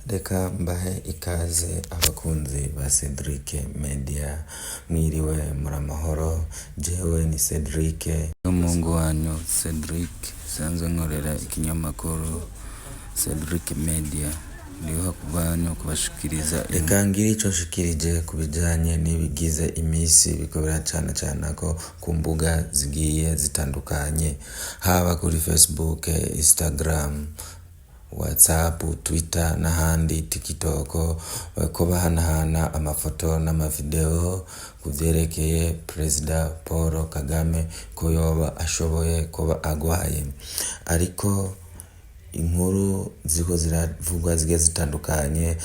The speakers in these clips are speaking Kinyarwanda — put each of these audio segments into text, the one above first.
Reka mbahe ikaze abakunzi ba Cedric Media, mwiriwe muramahoro. Jewe ni Cedric n'umuhungu wanyu Cedric, sanzwe nkorera ikinyamakuru Cedric Media, ndiho kubanyu kubashikiriza. Reka ngire ico nshikirije kubijanye n'ibigize imisi biko biracana ko ku mbuga zigiye zitandukanye, haba kuri Facebook, Instagram, WhatsApp, Twitter n'ahandi, TikTok, ko bahanahana amafoto n'amavideo kuvyerekeye Perezida Paul Kagame ko yoba ashoboye kuba agwaye. Ariko inkuru ziko ziravugwa zigiye zitandukanye,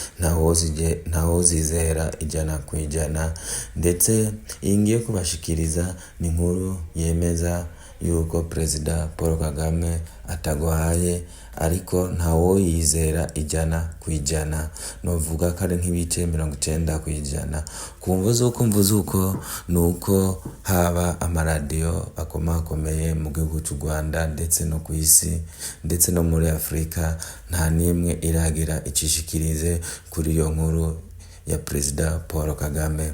ntaho zizera ijana kwijana, ndetse iyi ngiye kubashikiriza ni inkuru yemeza yuko Perezida Paul Kagame atagwaye, ariko ntawo yizera ijana kwijana. Novuga kare nk'ibice 90%. Kumvuza uko nuko haba amaradiyo akomakomeye mu gihugu cy'u Rwanda ndetse no ku isi ndetse no muri Afrika, nta nimwe iragira icishikirize kuri iyo nkuru ya Perezida Paul Kagame.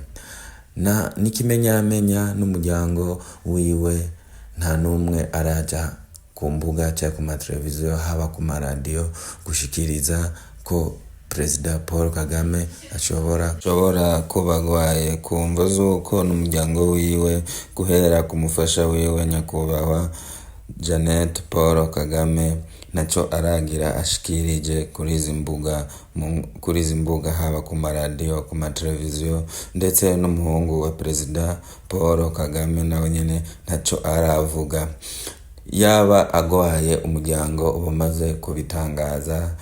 Na nikimenyamenya n'umuryango wiwe nta numwe araja ku mbuga cyangwa ku mateleviziyo, haba ku maradiyo gushikiriza ko Perezida Paul Kagame ashobora kuba agwaye. Kumvuza uko n'umuryango wiwe guhera ku mufasha wiwe nyakubahwa Jeannette Paul Kagame naco aragira ashikirije kuri izi mbuga haba ku maradiyo, ku mateleviziyo, ndetse n'umuhungu wa Perezida Paul Kagame nawe nyene naco aravuga. Yaba agwaye umuryango ubamaze kubitangaza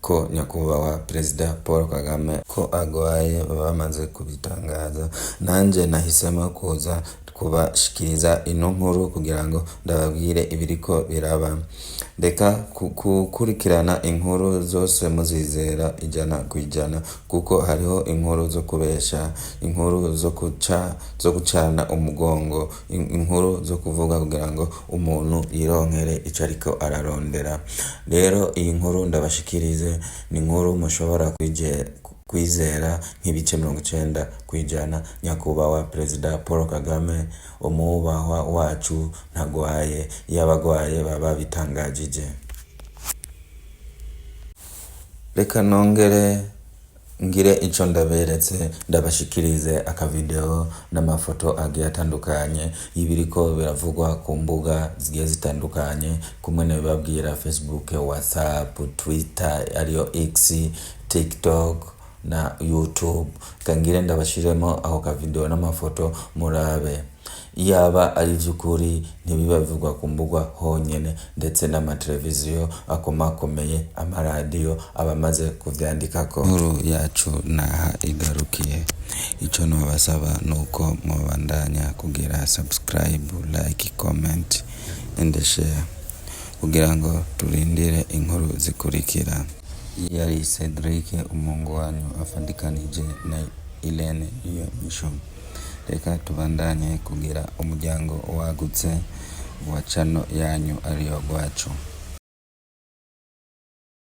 ko nyakubahwa Perezida Paul Kagame ko agwaye, bamaze kubitangaza, nanje nahisemo kuza kubashikiriza ino nkuru kugira ngo ndababwire ibiriko biraba. Reka kukurikirana inkuru zose muzizera ijana kwijana, kuko hariho inkuru zo kubesha, inkuru zo gucana umugongo, inkuru zo kuvuga kugira ngo umuntu yironkere ico ariko ararondera. Rero iyi nkuru ndabashikirize ni inkuru mushobora kwizera nk'ibice 90%. Nyakubahwa Perezida Paul Kagame umubahwa wacu ntagwaye, yabagwaye baba bitangajije. Reka nongere ngire ico ndaberetse, ndabashikirize akavideo n'amafoto agiye atandukanye y'ibiriko biravugwa ku mbuga zigiye zitandukanye, kumwe nabibabwira Facebook, WhatsApp, Twitter ariyo X, TikTok na YouTube. Kangire ndabashiremo aho kavideo n'amafoto murabe. Yaba ari vy'ukuri ntibiba bivugwa ku mbuga honyene, ndetse n'amateleviziyo akomakomeye, amaradiyo abamaze kuvyandikako. Nkuru yacu naha igarukiye. Ico nobasaba nuko mubandanya kugira subscribe, like, comment and share kugira ngo turindire inkuru zikurikira. Yari Cedric umuhungu wanyu afandikanije na Irene iyo misho. Reka tubandanye kugira umuryango wagutse wa channel yanyu ariyo Gwacu.